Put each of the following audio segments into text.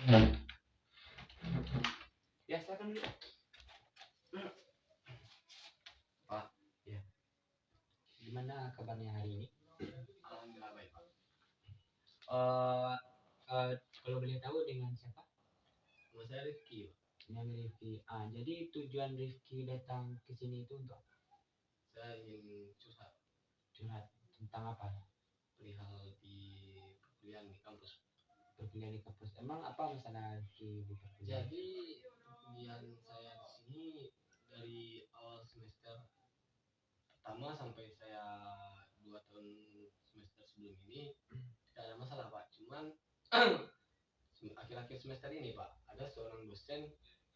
Ya, silakan dulu. Pak, ya. Gimana kabarnya hari ini? Alhamdulillah baik Pak. Eh, kalau boleh tahu dengan siapa? Nama saya Rifki Pak. Dengan Rifki. Jadi tujuan Rifki datang ke sini itu untuk apa? Saya ingin curhat Tentang apa? perihal di perkuliahan di kampus. Perkuliahan di kampus. Emang apa masalah Rifki di perkuliahan? Jadi perkuliahan saya di sini dari awal semester pertama sampai saya 2 tahun semester sebelum ini tidak ada masalah Pak. Cuman akhir-akhir semester ini Pak, ada seorang dosen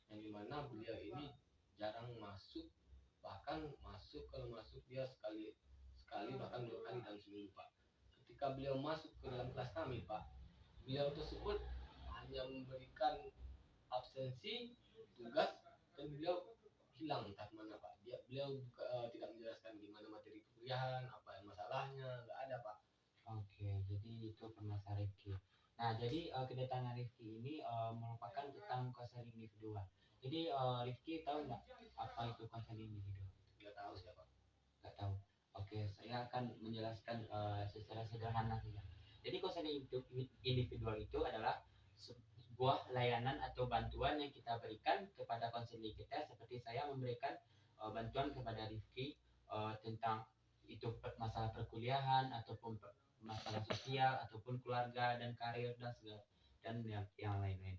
yang dimana beliau ini jarang masuk, bahkan kalau masuk dia sekali bahkan 2 kali dalam seminggu Pak. Ketika beliau masuk ke dalam kelas kami Pak, beliau tersebut hanya memberikan absensi tugas dan beliau hilang entah kemana Pak. Beliau tidak menjelaskan gimana materi perkuliahan, apa yang masalahnya, nggak ada Pak. Oke, jadi itu permasalahan Rifki. Nah, jadi kedatangan Rifki ini merupakan tentang konseling individual. Jadi Rifki tahu nggak apa itu konseling individual? Nggak tahu siapa. Nggak tahu. Oke, saya akan menjelaskan secara sederhana saja. Jadi konseling individual itu adalah sebuah layanan atau bantuan yang kita berikan kepada konseling kita, seperti saya memberikan bantuan kepada Rifki tentang itu masalah perkuliahan ataupun masalah sosial ataupun keluarga dan karir dan segala dan yang lain-lain.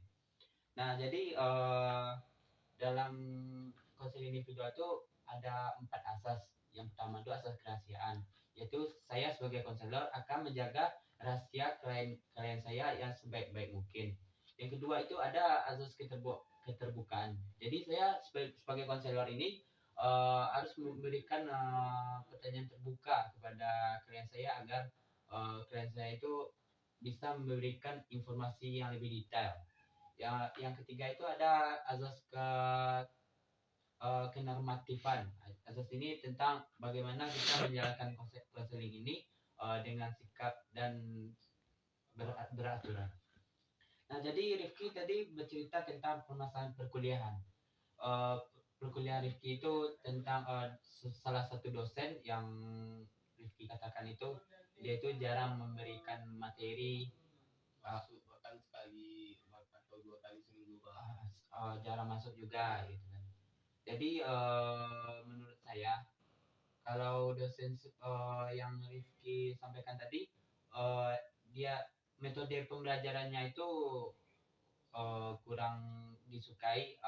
Nah, jadi dalam konseling individual itu ada 4 asas. Yang pertama itu asas kerahasiaan, yaitu saya sebagai konselor akan menjaga rahasia klien saya yang sebaik-baik mungkin. Yang kedua itu ada asas keterbukaan. Jadi saya sebagai konselor ini harus memberikan pertanyaan terbuka kepada klien saya agar klien saya itu bisa memberikan informasi yang lebih detail. Yang ketiga itu ada asas kenormatifan. Asas ini tentang bagaimana kita menjalankan konsep konseling ini dengan sikap dan beraturan. Nah, jadi Rifki tadi bercerita tentang permasalahan perkuliahan. Perkuliahan Rifki itu tentang salah satu dosen yang Rifki katakan itu dia itu jarang memberikan materi, Masuk bahkan sekali atau 2 kali seminggu Pak. jarang masuk juga gitu kan. Jadi menurut saya kalau dosen yang Rifki sampaikan tadi dia metode pembelajarannya itu kurang disukai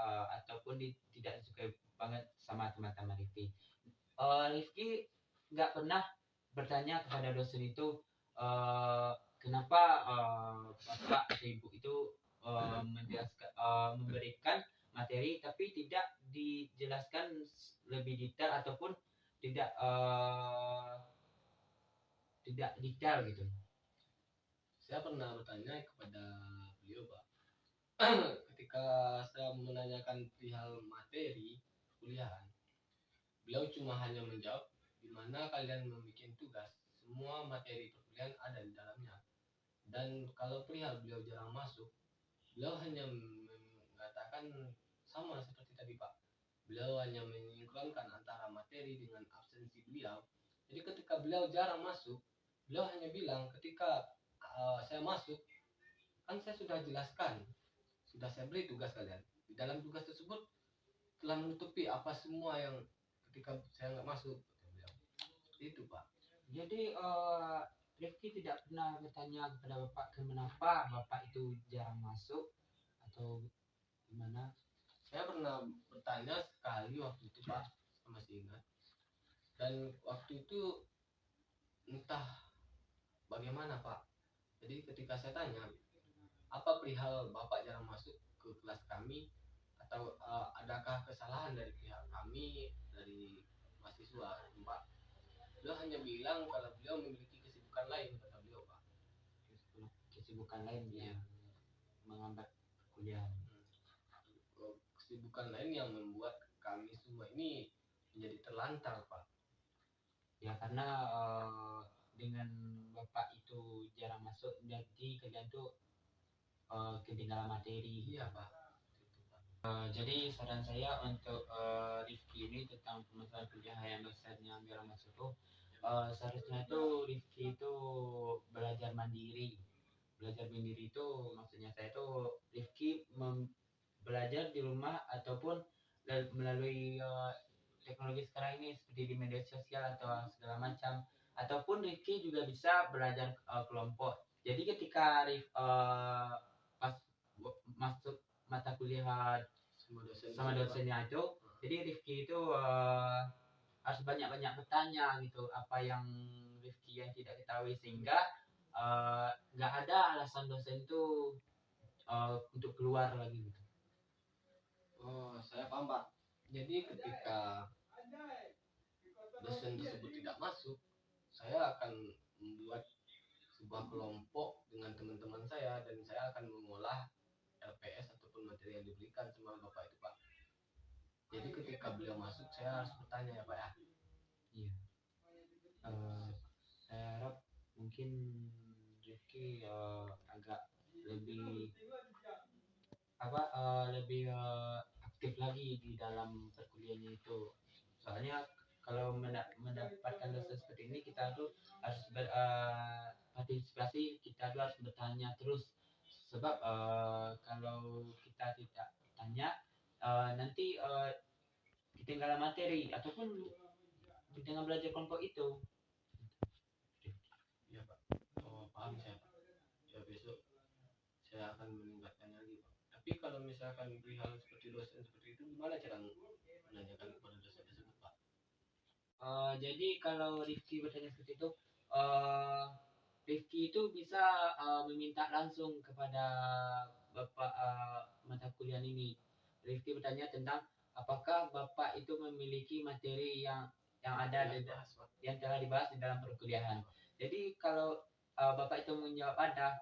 ataupun tidak disukai banget sama teman-teman Rifki. Rifki nggak pernah bertanya kepada dosen itu kenapa bapak atau ibu itu menjelaskan memberikan materi tapi tidak dijelaskan lebih detail ataupun tidak detail gitu. Saya pernah bertanya kepada beliau Pak. Ketika saya menanyakan perihal materi kuliahan, beliau cuma hanya menjawab di mana kalian membuat tugas, semua materi perkuliahan ada di dalamnya. Dan kalau perihal beliau jarang masuk, beliau hanya mengatakan sama seperti tadi Pak. Beliau hanya menyinkronkan antara materi dengan absensi beliau. Jadi ketika beliau jarang masuk, beliau hanya bilang ketika saya masuk, kan saya sudah jelaskan, sudah saya beri tugas kalian. Di dalam tugas tersebut telah menutupi apa semua yang ketika saya nggak masuk. Itu Pak. Jadi Rifki tidak pernah bertanya kepada bapak kenapa bapak itu jarang masuk atau gimana? Saya pernah bertanya sekali waktu itu Pak, saya masih ingat. Dan waktu itu entah bagaimana Pak. Jadi ketika saya tanya, apa perihal Bapak jarang masuk ke kelas kami atau adakah kesalahan dari pihak kami dari mahasiswa Pak? Beliau hanya bilang kalau beliau memiliki kesibukan lain kata beliau Pak. Kesibukan lain yang menghambat kuliah. Kesibukan lain yang membuat kami semua ini menjadi terlantar Pak. Ya karena dengan bapak itu jarang masuk, jadi kalian tuh ketinggalan materi. Iya Pak. Itu, Pak. Jadi saran saya untuk Rifki ini tentang permasalahan kuliah yang dosennya bilang masuk tuh, seharusnya itu Rifki itu belajar mandiri. Belajar mandiri itu maksudnya saya tuh Rifki belajar di rumah ataupun melalui teknologi sekarang ini seperti di media sosial atau segala macam, ataupun Rifki juga bisa belajar kelompok. Jadi ketika pas masuk mata kuliah sama dosennya itu, jadi Rifki itu harus banyak-banyak bertanya gitu apa yang Rifki yang tidak ketahui, sehingga nggak ada alasan dosen itu untuk keluar lagi gitu. Oh, saya paham Pak. Jadi ketika dosen tersebut tidak masuk, saya akan membuat sebuah kelompok dengan teman-teman saya dan saya akan mengolah LPS ataupun materi yang diberikan sama Bapak itu Pak. Jadi ketika beliau masuk saya harus bertanya ya Pak ya. Iya. Saya harap mungkin Rifki agak lebih lebih aktif lagi di dalam perkuliahannya itu. Soalnya kalau mendapatkan dosen seperti ini kita tuh harus partisipasi, kita tuh harus bertanya terus, sebab kalau kita tidak tanya nanti ketinggalan materi ataupun dengan belajar kelompok itu. Iya Pak. Oh, paham saya Pak. Ya besok saya akan meningkatkan lagi Pak. Tapi kalau misalkan perihal seperti dosen seperti itu gimana cara menanyakan kepada dosen tersebut Pak? Jadi kalau Rifki bertanya seperti itu, Rifki itu bisa meminta langsung kepada Bapak mata kuliah ini. Rifki bertanya tentang apakah Bapak itu memiliki materi yang ada yang telah dibahas di dalam perkuliahan. Jadi kalau Bapak itu menjawab ada,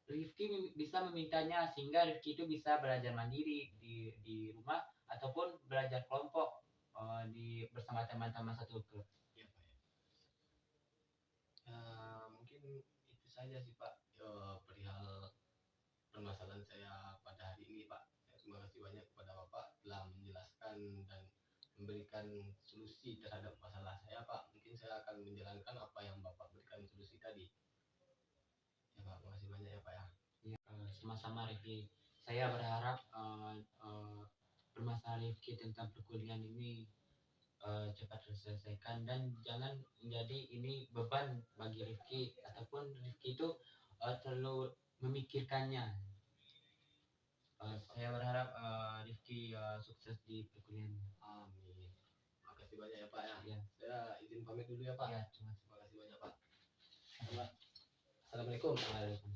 Rifki bisa memintanya sehingga Rifki itu bisa belajar mandiri di rumah ataupun belajar kelompok bersama teman-teman satu klub. Iya Pak ya. Mungkin itu saja sih Pak perihal permasalahan saya pada hari ini Pak. Saya terima kasih banyak kepada Bapak telah menjelaskan dan memberikan solusi terhadap masalah saya Pak. Mungkin saya akan menjalankan apa yang Bapak berikan solusi tadi. Ya Pak, makasih banyak ya Pak ya. Ya, sama-sama Rifki. Saya berharap permasalahan Rifki tentang perkuliahan ini cepat terselesaikan dan jangan menjadi ini beban bagi Rifki ataupun Rifki itu terlalu memikirkannya. Saya berharap Rifki sukses di perkuliahannya. Amin. Makasih banyak ya Pak ya. Ya. Saya izin pamit dulu ya Pak. Ya, Terima kasih banyak Pak. Assalamualaikum. Waalaikumsalam.